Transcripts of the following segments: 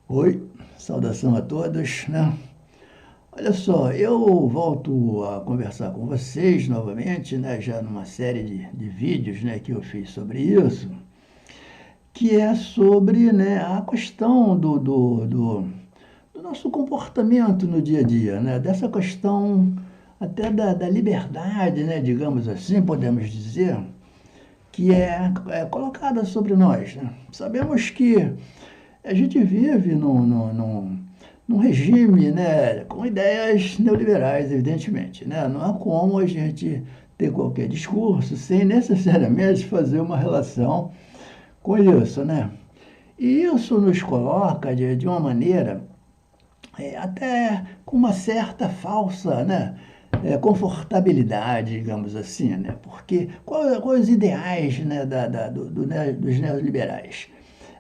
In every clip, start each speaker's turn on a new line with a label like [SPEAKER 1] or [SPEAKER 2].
[SPEAKER 1] Oi, saudação a todos, né? Olha só, eu volto a conversar com vocês novamente, né? Já numa série de vídeos, né, que eu fiz sobre isso, que é sobre, né, a questão do nosso comportamento no dia a dia, né? Dessa questão até da liberdade, né? Digamos assim, podemos dizer, que é colocada sobre nós, né? Sabemos que a gente vive num regime, né, com ideias neoliberais, evidentemente, né? Não há como a gente ter qualquer discurso sem necessariamente fazer uma relação com isso, né? E isso nos coloca de uma maneira até com uma certa falsa, né, confortabilidade, digamos assim, né? Porque quais os ideais, né, dos neoliberais?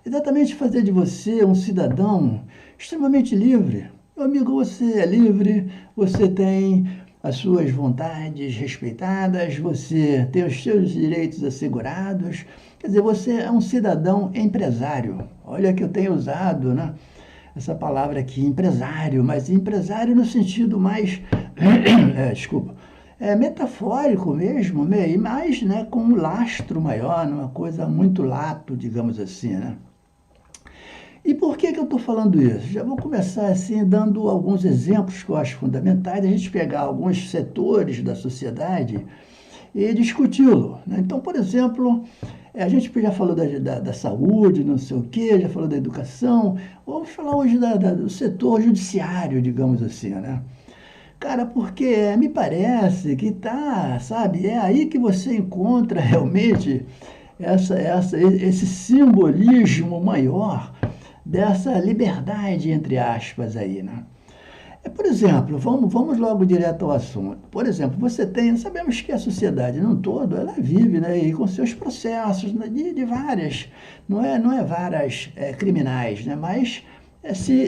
[SPEAKER 1] Exatamente fazer de você um cidadão extremamente livre. Meu amigo, você é livre, você tem as suas vontades respeitadas, você tem os seus direitos assegurados. Quer dizer, você é um cidadão empresário. Olha que eu tenho usado, né, essa palavra aqui, empresário, mas empresário no sentido mais, desculpa, metafórico mesmo, né, e mais, né, com um lastro maior, uma coisa muito lato, digamos assim, né? E por que eu estou falando isso? Já vou começar assim dando alguns exemplos que eu acho fundamentais, a gente pegar alguns setores da sociedade e discuti-lo, né? Então, por exemplo, a gente já falou da saúde, não sei o quê, já falou da educação, vamos falar hoje do setor judiciário, digamos assim, né? Cara, porque me parece que tá, sabe, é aí que você encontra realmente esse simbolismo maior dessa liberdade, entre aspas, aí, né? Por exemplo, vamos logo direto ao assunto. Por exemplo, sabemos que a sociedade num todo, ela vive, né, e com seus processos, né, de várias, não é várias criminais, né, mas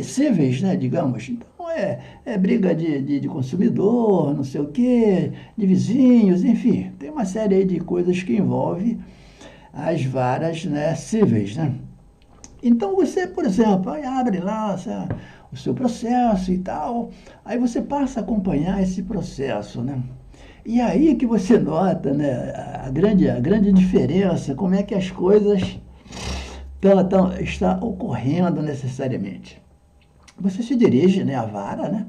[SPEAKER 1] cíveis, né, digamos. Então, é briga de consumidor, não sei o quê, de vizinhos, enfim, tem uma série aí de coisas que envolve as varas, né, cíveis, né? Então você, por exemplo, aí abre lá o seu processo e tal, aí você passa a acompanhar esse processo, né? E aí que você nota, né, a grande diferença, como é que as coisas estão ocorrendo necessariamente. Você se dirige, né, à vara, né?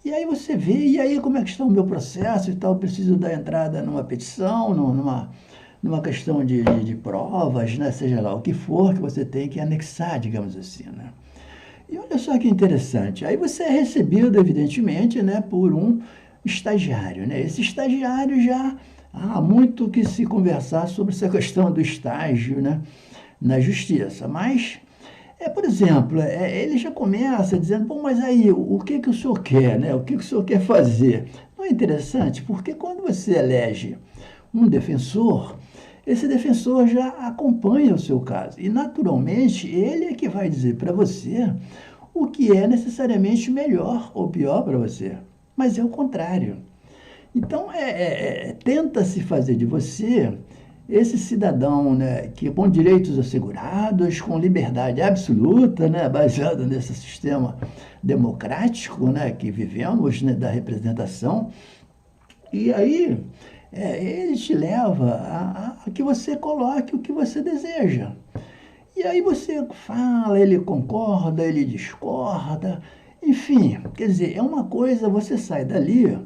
[SPEAKER 1] E aí você vê, e aí como é que está o meu processo e tal, eu preciso dar entrada numa petição, numa questão de provas, né? Seja lá o que for que você tem que anexar, digamos assim, né? E olha só que interessante, aí você é recebido, evidentemente, né, por um estagiário, né? Esse estagiário já há muito que se conversar sobre essa questão do estágio, né, na justiça, mas por exemplo, ele já começa dizendo, bom, mas aí, o que o senhor quer, né? O que o senhor quer fazer? Não é interessante? Porque quando você elege um defensor, esse defensor já acompanha o seu caso. E, naturalmente, ele é que vai dizer para você o que é necessariamente melhor ou pior para você. Mas é o contrário. Então, tenta-se fazer de você esse cidadão, né, que com direitos assegurados, com liberdade absoluta, né, baseado nesse sistema democrático, né, que vivemos, né, da representação. E aí ele te leva a que você coloque o que você deseja. E aí você fala, ele concorda, ele discorda, enfim, quer dizer, é uma coisa, você sai dali,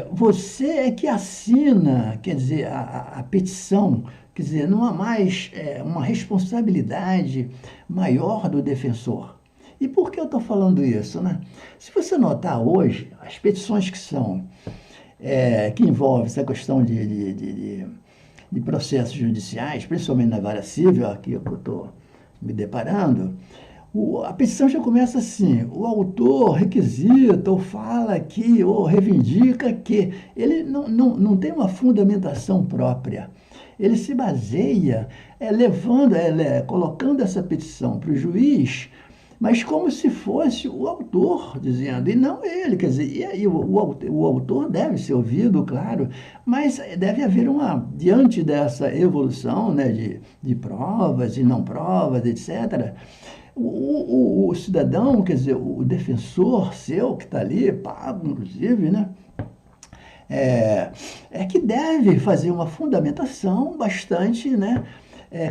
[SPEAKER 1] você é que assina, quer dizer, a petição, quer dizer, não há mais uma responsabilidade maior do defensor. E por que eu estou falando isso, né? Se você notar hoje, as petições que envolvem essa questão de processos judiciais, principalmente na vara civil, aqui que eu estou me deparando, a petição já começa assim, o autor requisita, ou fala que, ou reivindica que. Ele não tem uma fundamentação própria. Ele se baseia colocando essa petição para o juiz, mas como se fosse o autor dizendo, e não ele, quer dizer, e aí o autor deve ser ouvido, claro, mas deve haver diante dessa evolução, né, de provas e não provas, etc., O cidadão, quer dizer, o defensor seu que está ali, pago inclusive, né? É que deve fazer uma fundamentação bastante, né,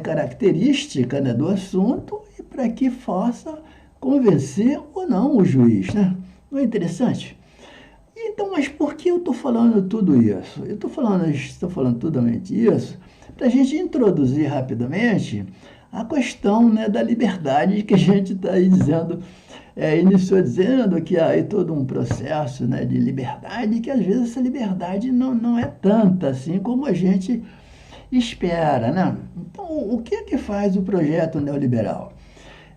[SPEAKER 1] característica, né, do assunto e para que possa convencer ou não o juiz, né? Não é interessante? Então, mas por que eu estou falando tudo isso? Eu estou falando tudo isso para a gente introduzir rapidamente a questão, né, da liberdade que a gente está aí dizendo, iniciou dizendo que há aí todo um processo, né, de liberdade, que às vezes essa liberdade não é tanta assim como a gente espera, né? Então, o que é que faz o projeto neoliberal?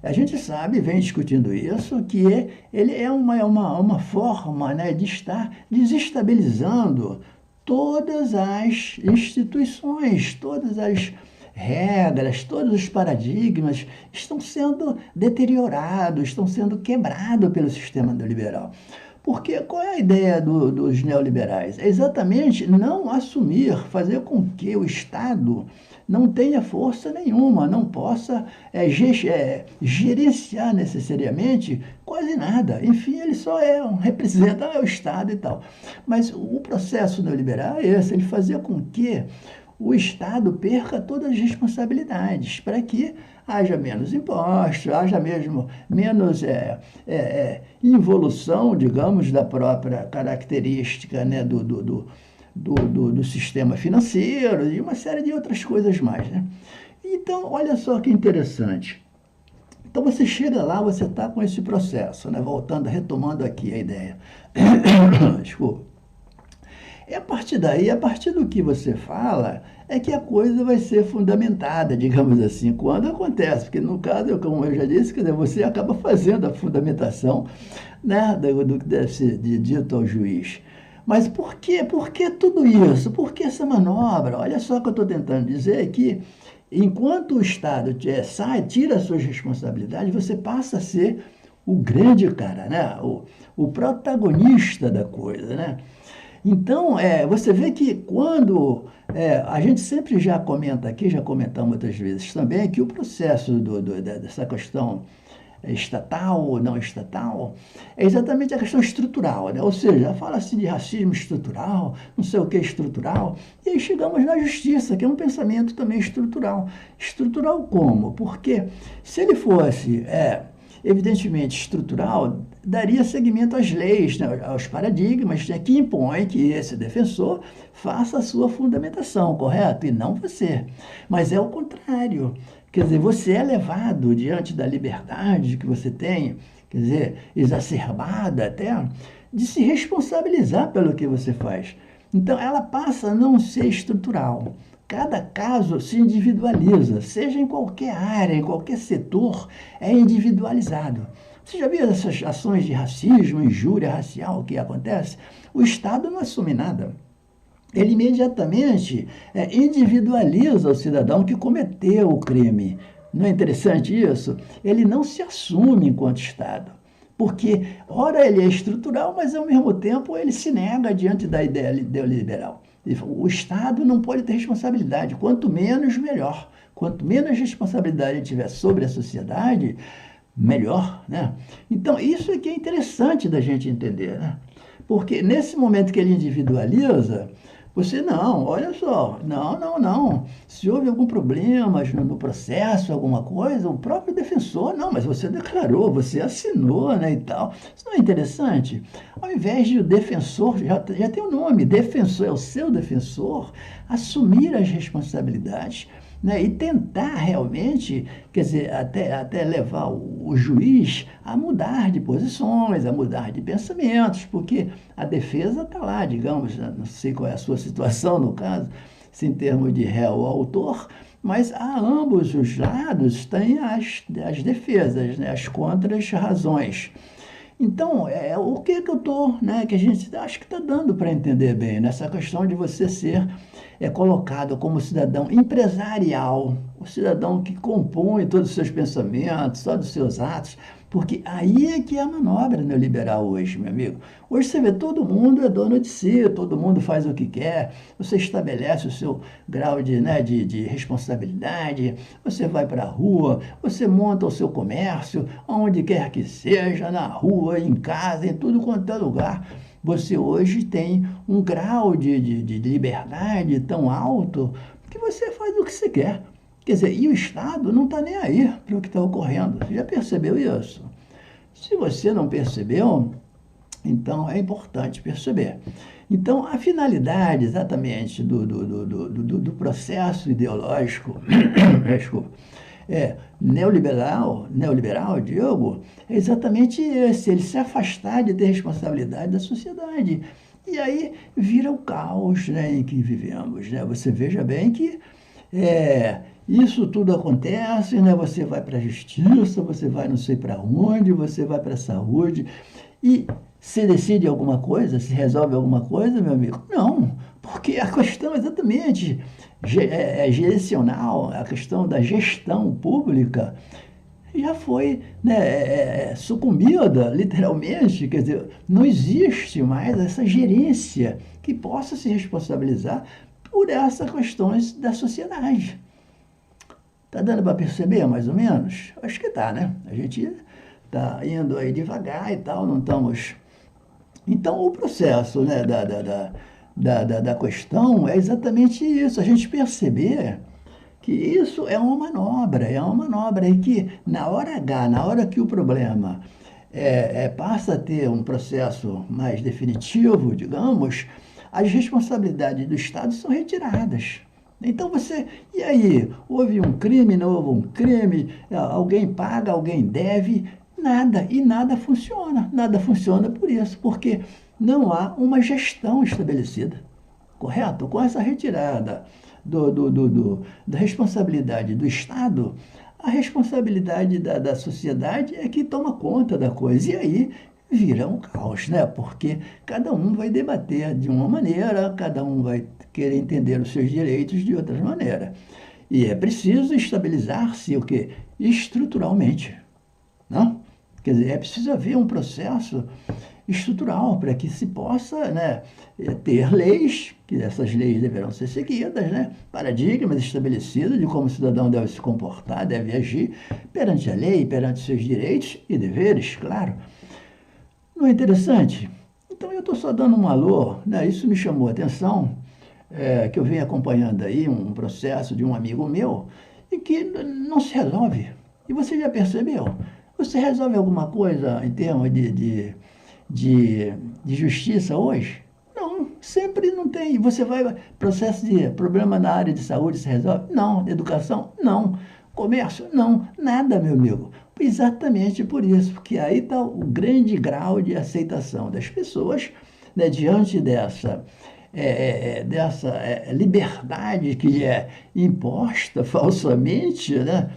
[SPEAKER 1] A gente sabe, vem discutindo isso, que ele é uma forma, né, de estar desestabilizando todas as instituições, todas as regras, todos os paradigmas estão sendo deteriorados, estão sendo quebrados pelo sistema neoliberal. Porque qual é a ideia dos neoliberais? É exatamente não assumir, fazer com que o Estado não tenha força nenhuma, não possa gerenciar necessariamente quase nada. Enfim, ele só representa o Estado e tal. Mas o processo neoliberal é esse, ele fazia com que o Estado perca todas as responsabilidades, para que haja menos impostos, haja mesmo menos involução, digamos, da própria característica, né, do sistema financeiro e uma série de outras coisas mais, né? Então, olha só que interessante. Então, você chega lá, você está com esse processo, né? Voltando, retomando aqui a ideia. Desculpa. E a partir daí, a partir do que você fala, é que a coisa vai ser fundamentada, digamos assim, quando acontece. Porque no caso, como eu já disse, quer dizer, você acaba fazendo a fundamentação, né, do que deve ser dito ao juiz. Mas por quê? Por que tudo isso? Por que essa manobra? Olha só o que eu estou tentando dizer que enquanto o Estado tira as suas responsabilidades, você passa a ser o grande cara, né? O protagonista da coisa, né? Então, você vê que quando a gente sempre já comenta aqui, já comentamos outras vezes também, que o processo dessa questão estatal ou não estatal é exatamente a questão estrutural, né? Ou seja, fala-se de racismo estrutural, não sei o que estrutural, e aí chegamos na justiça, que é um pensamento também estrutural. Estrutural como? Porque se ele fosse evidentemente estrutural, daria seguimento às leis, né, aos paradigmas, né, que impõem que esse defensor faça a sua fundamentação, correto? E não você. Mas é o contrário. Quer dizer, você é levado diante da liberdade que você tem, quer dizer, exacerbada até, de se responsabilizar pelo que você faz. Então, ela passa a não ser estrutural. Cada caso se individualiza, seja em qualquer área, em qualquer setor, é individualizado. Você já viu essas ações de racismo, injúria racial que acontece? O Estado não assume nada. Ele imediatamente individualiza o cidadão que cometeu o crime. Não é interessante isso? Ele não se assume enquanto Estado. Porque, ora, ele é estrutural, mas ao mesmo tempo ele se nega diante da ideia liberal. O Estado não pode ter responsabilidade, quanto menos, melhor. Quanto menos responsabilidade ele tiver sobre a sociedade, melhor, né? Então, isso é que é interessante da gente entender, né? Porque nesse momento que ele individualiza, você não, olha só, não. Se houve algum problema no processo, alguma coisa, o próprio defensor, não, mas você declarou, você assinou, né, e tal. Isso não é interessante? Ao invés de o defensor, já tem o nome, defensor, é o seu defensor, assumir as responsabilidades, né, e tentar realmente, quer dizer, até levar o juiz a mudar de posições, a mudar de pensamentos, porque a defesa está lá, digamos, não sei qual é a sua situação no caso, se em termos de réu ou autor, mas a ambos os lados têm as defesas, né, as contras-razões. Então, o que eu estou, né, que a gente acho que está dando para entender bem nessa questão de você ser é colocado como cidadão empresarial, o cidadão que compõe todos os seus pensamentos, todos os seus atos, porque aí é que é a manobra neoliberal hoje, meu amigo. Hoje você vê, todo mundo é dono de si, todo mundo faz o que quer, você estabelece o seu grau de responsabilidade, você vai para a rua, você monta o seu comércio, onde quer que seja, na rua, em casa, em tudo quanto é lugar. Você hoje tem um grau de liberdade tão alto que você faz o que você quer. Quer dizer, e o Estado não está nem aí para o que está ocorrendo. Você já percebeu isso? Se você não percebeu, então é importante perceber. Então, a finalidade exatamente do processo ideológico desculpa, neoliberal, Diogo, é exatamente esse, ele se afastar de ter responsabilidade da sociedade. E aí vira o caos, né, em que vivemos. Né? Você veja bem que isso tudo acontece, né? Você vai para a justiça, você vai não sei para onde, você vai para a saúde, e se decide alguma coisa, se resolve alguma coisa, meu amigo? Não, porque a questão exatamente gerencial, a questão da gestão pública, já foi, né, sucumbida, literalmente, quer dizer, não existe mais essa gerência que possa se responsabilizar por essas questões da sociedade. Tá dando para perceber, mais ou menos? Acho que tá, né? A gente tá indo aí devagar e tal, não estamos... Então, o processo, né, da questão é exatamente isso, a gente perceber que isso é uma manobra, e que na hora H, na hora que o problema passa a ter um processo mais definitivo, digamos, as responsabilidades do Estado são retiradas. Então e aí? Houve um crime, não houve um crime, alguém paga, alguém deve, nada, e nada funciona por isso, porque não há uma gestão estabelecida, correto? Com essa retirada da responsabilidade do Estado, a responsabilidade da sociedade é que toma conta da coisa. E aí vira um caos, né? Porque cada um vai debater de uma maneira, cada um vai querer entender os seus direitos de outra maneira. E é preciso estabilizar-se o quê? Estruturalmente, não? Quer dizer, é preciso haver um processo estrutural para que se possa, né, ter leis, que essas leis deverão ser seguidas, né, paradigmas estabelecidos de como o cidadão deve se comportar, deve agir perante a lei, perante seus direitos e deveres, claro. Não é interessante? Então eu estou só dando um alô, né, isso me chamou a atenção, que eu venho acompanhando aí um processo de um amigo meu e que não se resolve. E você já percebeu? Você resolve alguma coisa em termos de justiça hoje? Não, sempre não tem. Você vai, processo de problema na área de saúde se resolve? Não. Educação? Não. Comércio? Não. Nada, meu amigo. Exatamente por isso, porque aí está o grande grau de aceitação das pessoas, né, diante dessa liberdade que é imposta falsamente, né?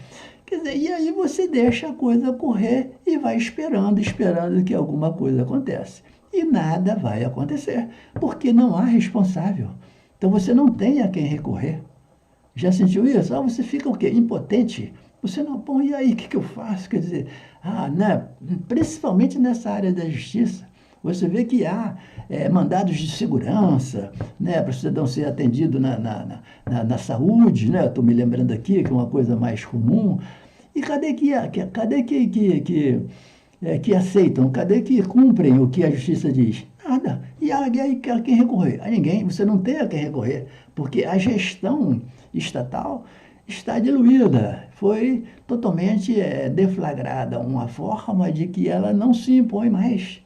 [SPEAKER 1] Quer dizer, e aí você deixa a coisa correr e vai esperando que alguma coisa aconteça. E nada vai acontecer, porque não há responsável. Então você não tem a quem recorrer. Já sentiu isso? Você fica o quê? Impotente. Você não, pô, e aí, o que eu faço? Quer dizer, né? Principalmente nessa área da justiça, você vê que há mandados de segurança, né, para o cidadão ser atendido na saúde, né? Estou me lembrando aqui que é uma coisa mais comum. E cadê que aceitam? Cadê que cumprem o que a justiça diz? Nada. E aí a quem recorrer? A ninguém. Você não tem a quem recorrer, porque a gestão estatal está diluída. Foi totalmente deflagrada uma forma de que ela não se impõe mais.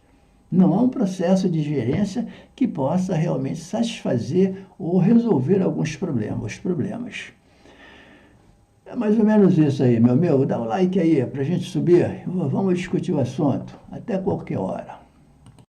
[SPEAKER 1] Não há um processo de gerência que possa realmente satisfazer ou resolver alguns problemas. É mais ou menos isso aí, meu amigo. Dá um like aí para a gente subir. Vamos discutir o assunto. Até qualquer hora.